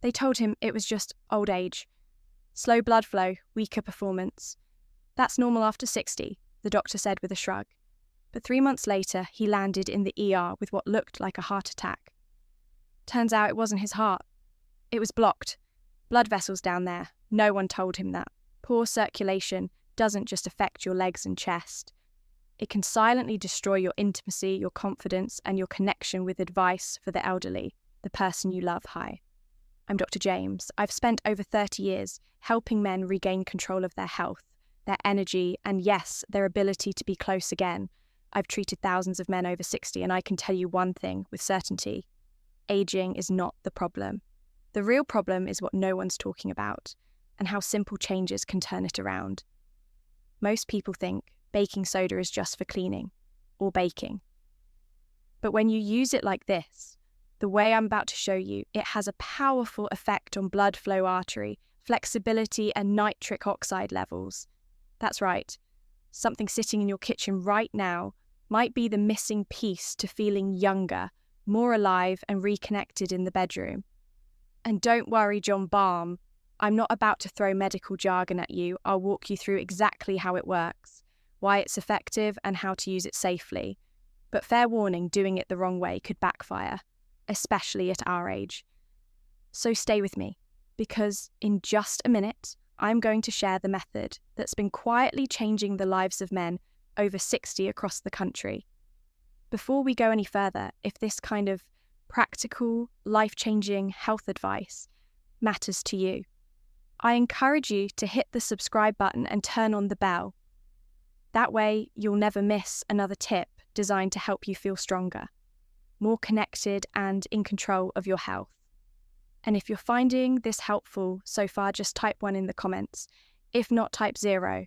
They told him it was just old age. Slow blood flow, weaker performance. That's normal after 60, the doctor said with a shrug. But 3 months later, he landed in the ER with what looked like a heart attack. Turns out it wasn't his heart. It was blocked. Blood vessels down there. No one told him that. Poor circulation doesn't just affect your legs and chest. It can silently destroy your intimacy, your confidence, and your connection with advice for the elderly, the person you love. Hi, I'm Dr. James. I've spent over 30 years helping men regain control of their health, their energy, and yes, their ability to be close again. I've treated thousands of men over 60, and I can tell you one thing with certainty. Aging is not the problem. The real problem is what no one's talking about, and how simple changes can turn it around. Most people think baking soda is just for cleaning, or baking. But when you use it like this, the way I'm about to show you, it has a powerful effect on blood flow artery, flexibility, and nitric oxide levels. That's right. Something sitting in your kitchen right now might be the missing piece to feeling younger, more alive, and reconnected in the bedroom. And don't worry, John Balm, I'm not about to throw medical jargon at you. I'll walk you through exactly how it works, why it's effective, and how to use it safely. But fair warning, doing it the wrong way could backfire, especially at our age. So stay with me, because in just a minute, I'm going to share the method that's been quietly changing the lives of men over 60 across the country. Before we go any further, if this kind of practical, life-changing health advice matters to you, I encourage you to hit the subscribe button and turn on the bell. That way, you'll never miss another tip designed to help you feel stronger, more connected, and in control of your health. And if you're finding this helpful so far, just type 1 in the comments. If not, type 0.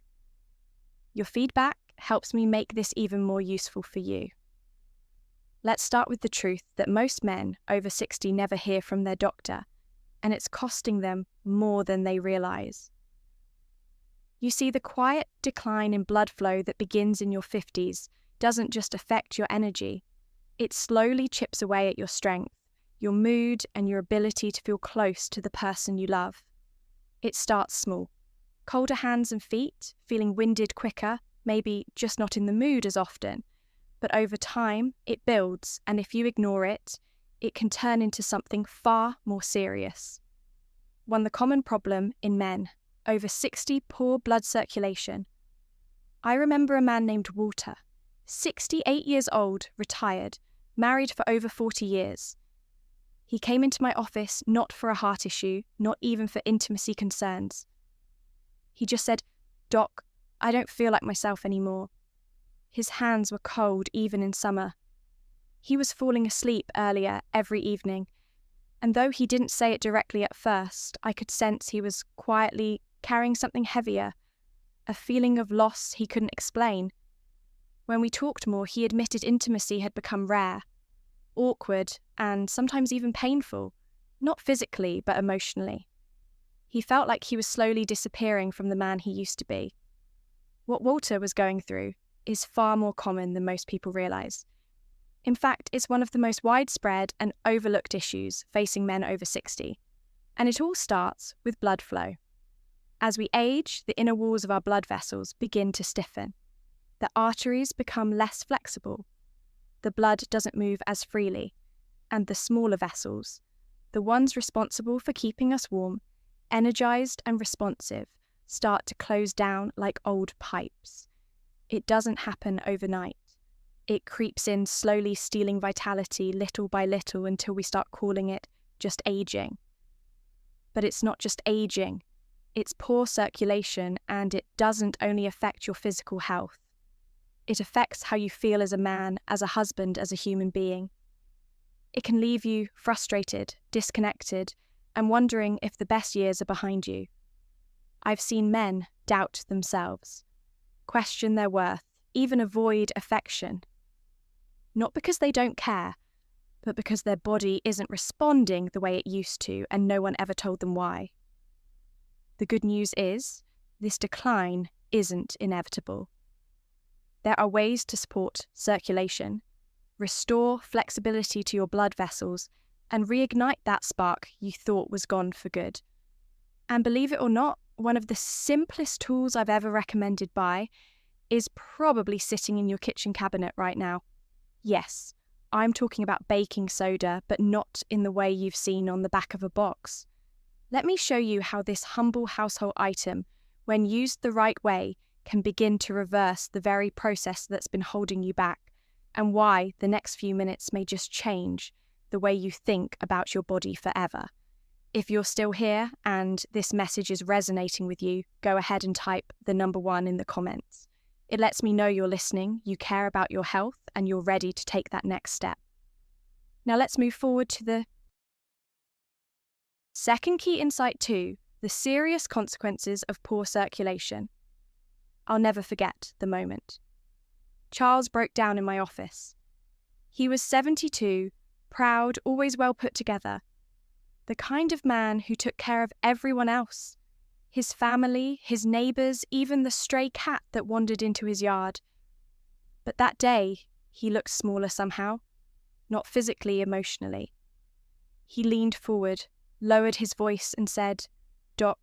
Your feedback helps me make this even more useful for you. Let's start with the truth that most men over 60 never hear from their doctor, and it's costing them more than they realise. You see, the quiet decline in blood flow that begins in your 50s doesn't just affect your energy, it slowly chips away at your strength, your mood, and your ability to feel close to the person you love. It starts small. Colder hands and feet, feeling winded quicker, maybe just not in the mood as often. But over time, it builds, and if you ignore it, it can turn into something far more serious. The common problem in men, over 60, poor blood circulation. I remember a man named Walter, 68 years old, retired, married for over 40 years. He came into my office not for a heart issue, not even for intimacy concerns. He just said, "Doc, I don't feel like myself anymore." His hands were cold even in summer. He was falling asleep earlier every evening, and though he didn't say it directly at first, I could sense he was quietly carrying something heavier, a feeling of loss he couldn't explain. When we talked more, he admitted intimacy had become rare, awkward, and sometimes even painful, not physically but emotionally. He felt like he was slowly disappearing from the man he used to be. What Walter was going through is far more common than most people realise. In fact, it's one of the most widespread and overlooked issues facing men over 60. And it all starts with blood flow. As we age, the inner walls of our blood vessels begin to stiffen. The arteries become less flexible. The blood doesn't move as freely. And the smaller vessels, the ones responsible for keeping us warm, energised and responsive, start to close down like old pipes. It doesn't happen overnight. It creeps in slowly, stealing vitality little by little until we start calling it just aging. But it's not just aging. It's poor circulation, and it doesn't only affect your physical health. It affects how you feel as a man, as a husband, as a human being. It can leave you frustrated, disconnected, and wondering if the best years are behind you. I've seen men doubt themselves, question their worth, even avoid affection. Not because they don't care, but because their body isn't responding the way it used to, and no one ever told them why. The good news is, this decline isn't inevitable. There are ways to support circulation, restore flexibility to your blood vessels, and reignite that spark you thought was gone for good. And believe it or not, one of the simplest tools I've ever recommended is probably sitting in your kitchen cabinet right now. Yes, I'm talking about baking soda, but not in the way you've seen on the back of a box. Let me show you how this humble household item, when used the right way, can begin to reverse the very process that's been holding you back, and why the next few minutes may just change the way you think about your body forever. If you're still here and this message is resonating with you, go ahead and type the number 1 in the comments. It lets me know you're listening, you care about your health, and you're ready to take that next step. Now let's move forward to the second key insight 2, the serious consequences of poor circulation. I'll never forget the moment. Charles broke down in my office. He was 72, proud, always well put together. The kind of man who took care of everyone else. His family, his neighbours, even the stray cat that wandered into his yard. But that day, he looked smaller somehow, not physically, emotionally. He leaned forward, lowered his voice and said, "Doc,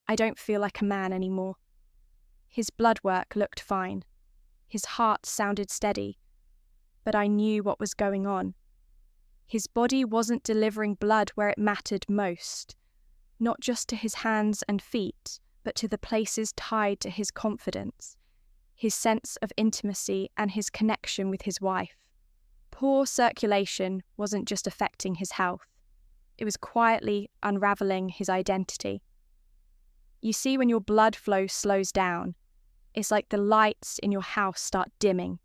I don't feel like a man anymore." His blood work looked fine. His heart sounded steady. But I knew what was going on. His body wasn't delivering blood where it mattered most. Not just to his hands and feet, but to the places tied to his confidence, his sense of intimacy and his connection with his wife. Poor circulation wasn't just affecting his health. It was quietly unraveling his identity. You see, when your blood flow slows down, it's like the lights in your house start dimming.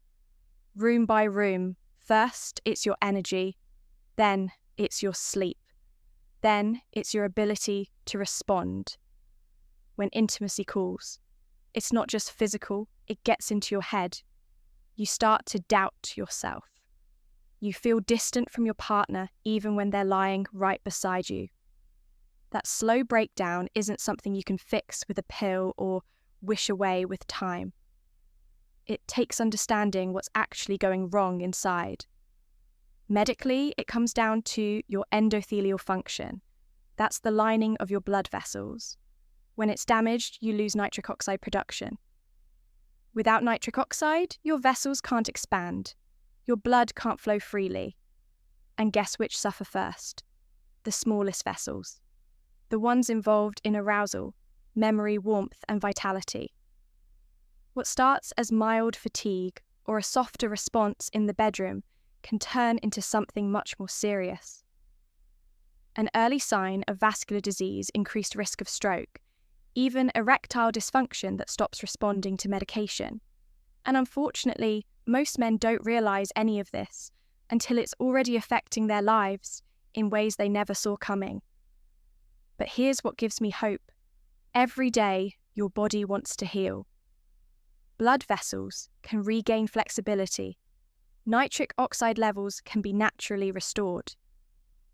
Room by room, first it's your energy, then it's your sleep. Then it's your ability to respond. When intimacy calls, it's not just physical, it gets into your head. You start to doubt yourself. You feel distant from your partner even when they're lying right beside you. That slow breakdown isn't something you can fix with a pill or wish away with time. It takes understanding what's actually going wrong inside. Medically, it comes down to your endothelial function. That's the lining of your blood vessels. When it's damaged, you lose nitric oxide production. Without nitric oxide, your vessels can't expand. Your blood can't flow freely. And guess which suffer first? The smallest vessels. The ones involved in arousal, memory, warmth, and vitality. What starts as mild fatigue or a softer response in the bedroom can turn into something much more serious. An early sign of vascular disease, increased risk of stroke, even erectile dysfunction that stops responding to medication. And unfortunately, most men don't realise any of this until it's already affecting their lives in ways they never saw coming. But here's what gives me hope. Every day, your body wants to heal. Blood vessels can regain flexibility. Nitric oxide levels can be naturally restored.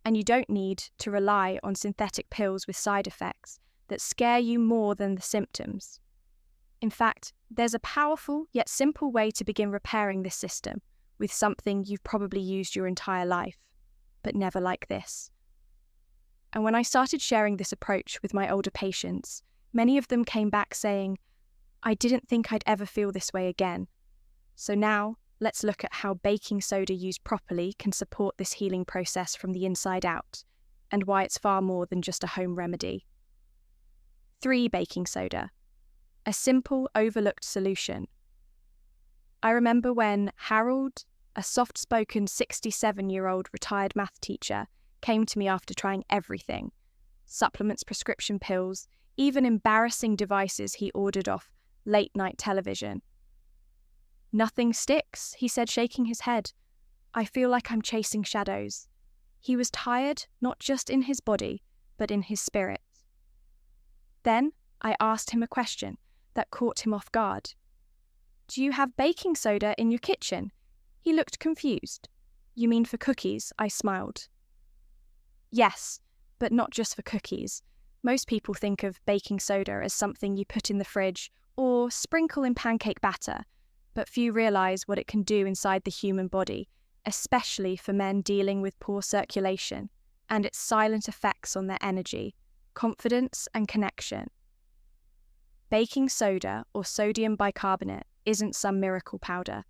And you don't need to rely on synthetic pills with side effects that scare you more than the symptoms. In fact, there's a powerful yet simple way to begin repairing this system with something you've probably used your entire life, but never like this. And when I started sharing this approach with my older patients, many of them came back saying, "I didn't think I'd ever feel this way again." So now, let's look at how baking soda used properly can support this healing process from the inside out, and why it's far more than just a home remedy. 3. Baking soda. A simple, overlooked solution. I remember when Harold, a soft-spoken 67-year-old retired math teacher, came to me after trying everything. Supplements, prescription pills, even embarrassing devices he ordered off late-night television. "Nothing sticks," he said, shaking his head. "I feel like I'm chasing shadows." He was tired, not just in his body, but in his spirit. Then I asked him a question that caught him off guard. "Do you have baking soda in your kitchen?" He looked confused. "You mean for cookies?" I smiled. "Yes, but not just for cookies. Most people think of baking soda as something you put in the fridge or sprinkle in pancake batter, but few realise what it can do inside the human body, especially for men dealing with poor circulation. and its silent effects on their energy, confidence, and connection. Baking soda, or sodium bicarbonate, isn't some miracle powder.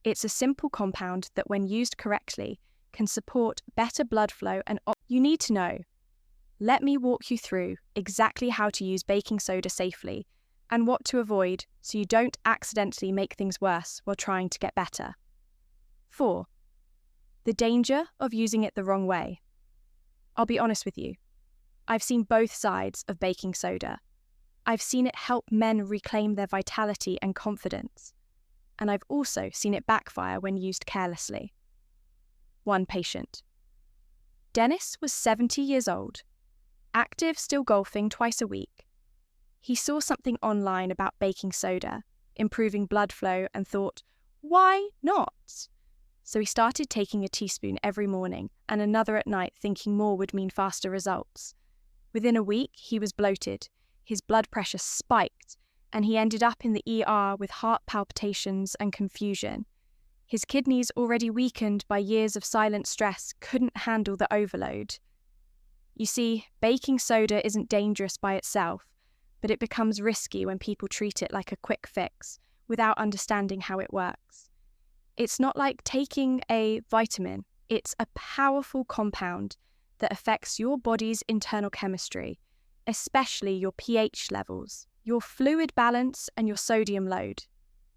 It's a simple compound that, when used correctly, can support better blood flow and you need to know. Let me walk you through exactly how to use baking soda safely and what to avoid so you don't accidentally make things worse while trying to get better. 4. The danger of using it the wrong way. I'll be honest with you. I've seen both sides of baking soda. I've seen it help men reclaim their vitality and confidence, and I've also seen it backfire when used carelessly. One patient. Dennis was 70 years old, active, still golfing twice a week. He saw something online about baking soda, improving blood flow, and thought, why not? So he started taking a teaspoon every morning and another at night, thinking more would mean faster results. Within a week, he was bloated, his blood pressure spiked, and he ended up in the ER with heart palpitations and confusion. His kidneys, already weakened by years of silent stress, couldn't handle the overload. You see, baking soda isn't dangerous by itself, but it becomes risky when people treat it like a quick fix without understanding how it works. It's not like taking a vitamin. It's a powerful compound that affects your body's internal chemistry, especially your pH levels, your fluid balance, and your sodium load.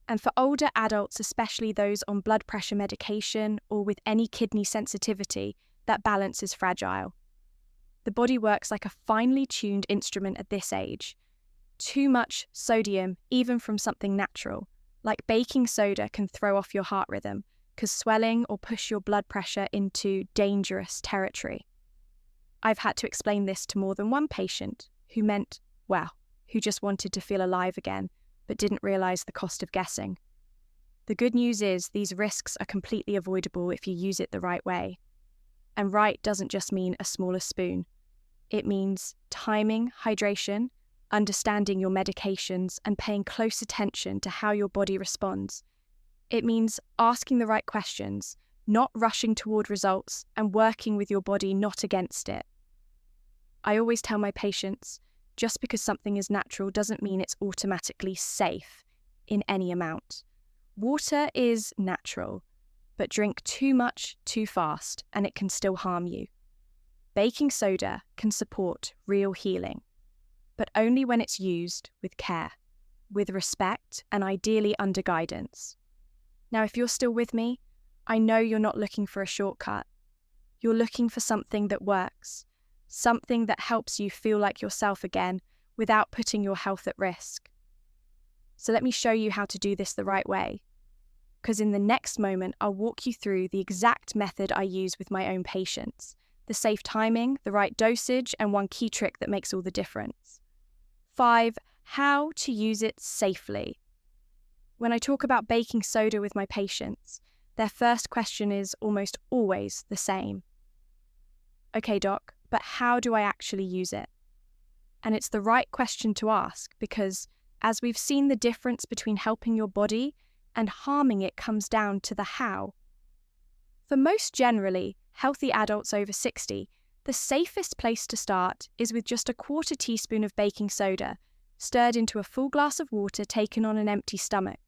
And for older adults, especially those on blood pressure medication or with any kidney sensitivity, that balance is fragile. The body works like a finely tuned instrument at this age. Too much sodium, even from something natural, like baking soda, can throw off your heart rhythm, cause swelling, or push your blood pressure into dangerous territory. I've had to explain this to more than one patient who just wanted to feel alive again, but didn't realise the cost of guessing. The good news is these risks are completely avoidable if you use it the right way. And right doesn't just mean a smaller spoon. It means timing, hydration, understanding your medications, and paying close attention to how your body responds. It means asking the right questions, not rushing toward results, and working with your body, not against it. I always tell my patients, just because something is natural doesn't mean it's automatically safe in any amount. Water is natural, but drink too much too fast and it can still harm you. Baking soda can support real healing, but only when it's used with care, with respect, and ideally under guidance. Now, if you're still with me, I know you're not looking for a shortcut. You're looking for something that works, something that helps you feel like yourself again without putting your health at risk. So let me show you how to do this the right way, because in the next moment, I'll walk you through the exact method I use with my own patients, the safe timing, the right dosage, and one key trick that makes all the difference. 5. How to use it safely. When I talk about baking soda with my patients, their first question is almost always the same. Okay, doc, but how do I actually use it? And it's the right question to ask because, as we've seen, the difference between helping your body and harming it comes down to the how. For most generally healthy adults over 60, the safest place to start is with just a 1/4 teaspoon of baking soda, stirred into a full glass of water taken on an empty stomach.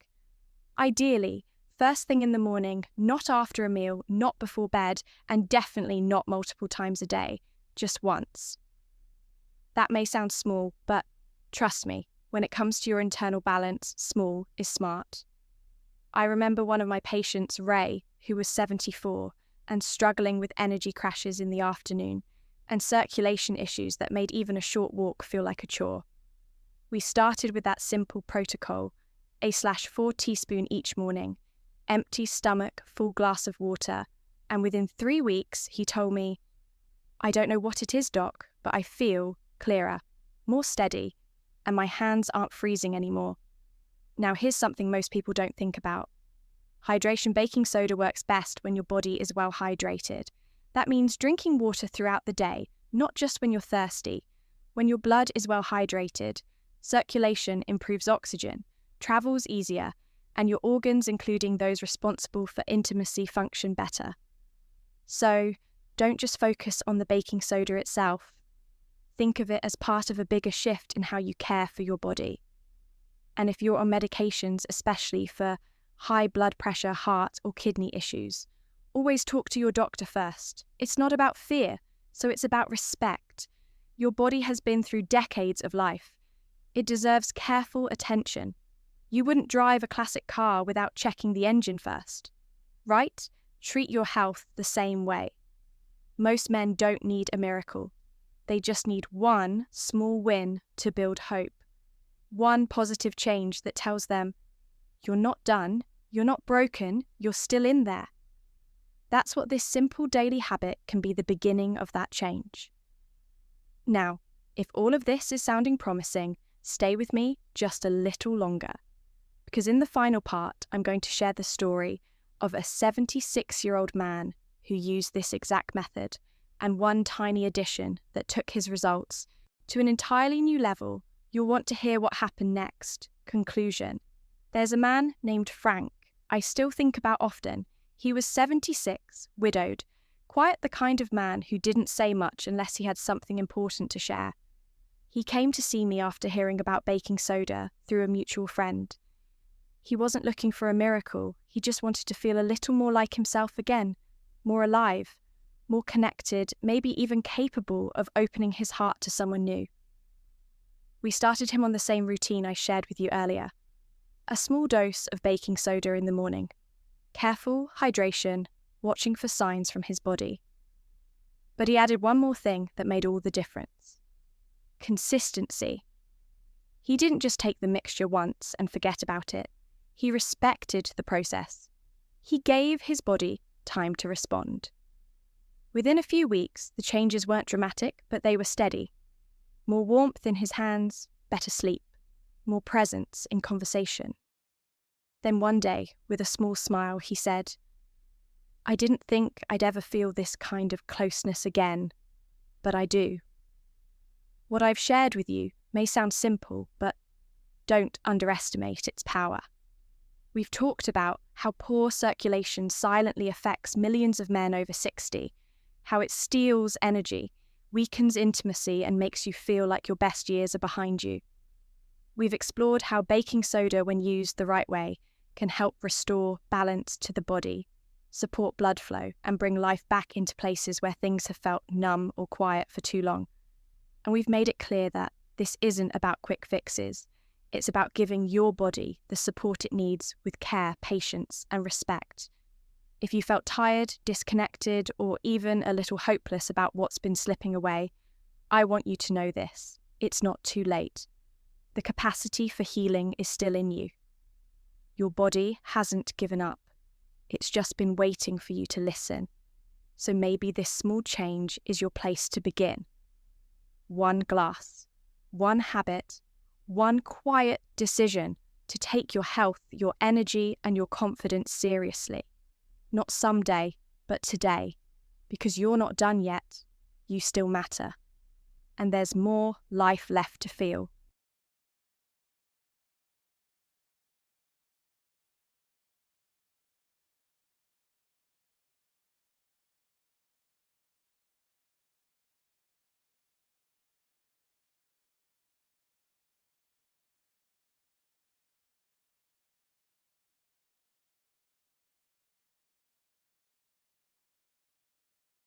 Ideally, first thing in the morning, not after a meal, not before bed, and definitely not multiple times a day, just once. That may sound small, but trust me, when it comes to your internal balance, small is smart. I remember one of my patients, Ray, who was 74 and struggling with energy crashes in the afternoon and circulation issues that made even a short walk feel like a chore. We started with that simple protocol, a/4 teaspoon each morning, empty stomach, full glass of water, and within 3 weeks he told me, I don't know what it is, doc, but I feel clearer, more steady, and my hands aren't freezing anymore. Now here's something most people don't think about. Hydration baking soda works best when your body is well hydrated. That means drinking water throughout the day, not just when you're thirsty. When your blood is well hydrated, circulation improves oxygen, travels easier, and your organs, including those responsible for intimacy, function better. So, don't just focus on the baking soda itself. Think of it as part of a bigger shift in how you care for your body. And if you're on medications, especially for high blood pressure, heart, or kidney issues, always talk to your doctor first. It's not about fear, so it's about respect. Your body has been through decades of life. It deserves careful attention. You wouldn't drive a classic car without checking the engine first, right? Treat your health the same way. Most men don't need a miracle. They just need one small win to build hope. One positive change that tells them, you're not done, you're not broken, you're still in there. That's what this simple daily habit can be the beginning of that change. Now, if all of this is sounding promising, stay with me just a little longer. Because in the final part, I'm going to share the story of a 76-year-old man who used this exact method and one tiny addition that took his results to an entirely new level. You'll want to hear what happened next. Conclusion. There's a man named Frank I still think about often. He was 76, widowed, quite the kind of man who didn't say much unless he had something important to share. He came to see me after hearing about baking soda through a mutual friend. He wasn't looking for a miracle, he just wanted to feel a little more like himself again, more alive, more connected, maybe even capable of opening his heart to someone new. We started him on the same routine I shared with you earlier. A small dose of baking soda in the morning. Careful hydration, watching for signs from his body. But he added one more thing that made all the difference. Consistency. He didn't just take the mixture once and forget about it. He respected the process. He gave his body time to respond. Within a few weeks, the changes weren't dramatic, but they were steady. More warmth in his hands, better sleep, more presence in conversation. Then one day, with a small smile, he said, "I didn't think I'd ever feel this kind of closeness again, but I do." What I've shared with you may sound simple, but don't underestimate its power. We've talked about how poor circulation silently affects millions of men over 60, how it steals energy, weakens intimacy, and makes you feel like your best years are behind you. We've explored how baking soda, when used the right way, can help restore balance to the body, support blood flow, and bring life back into places where things have felt numb or quiet for too long. And we've made it clear that this isn't about quick fixes. It's about giving your body the support it needs with care, patience, and respect. If you felt tired, disconnected, or even a little hopeless about what's been slipping away, I want you to know this. It's not too late. The capacity for healing is still in you. Your body hasn't given up. It's just been waiting for you to listen. So maybe this small change is your place to begin. One glass, one habit, one quiet decision to take your health, your energy, and your confidence seriously. Not someday, but today. Because you're not done yet, you still matter. And there's more life left to feel.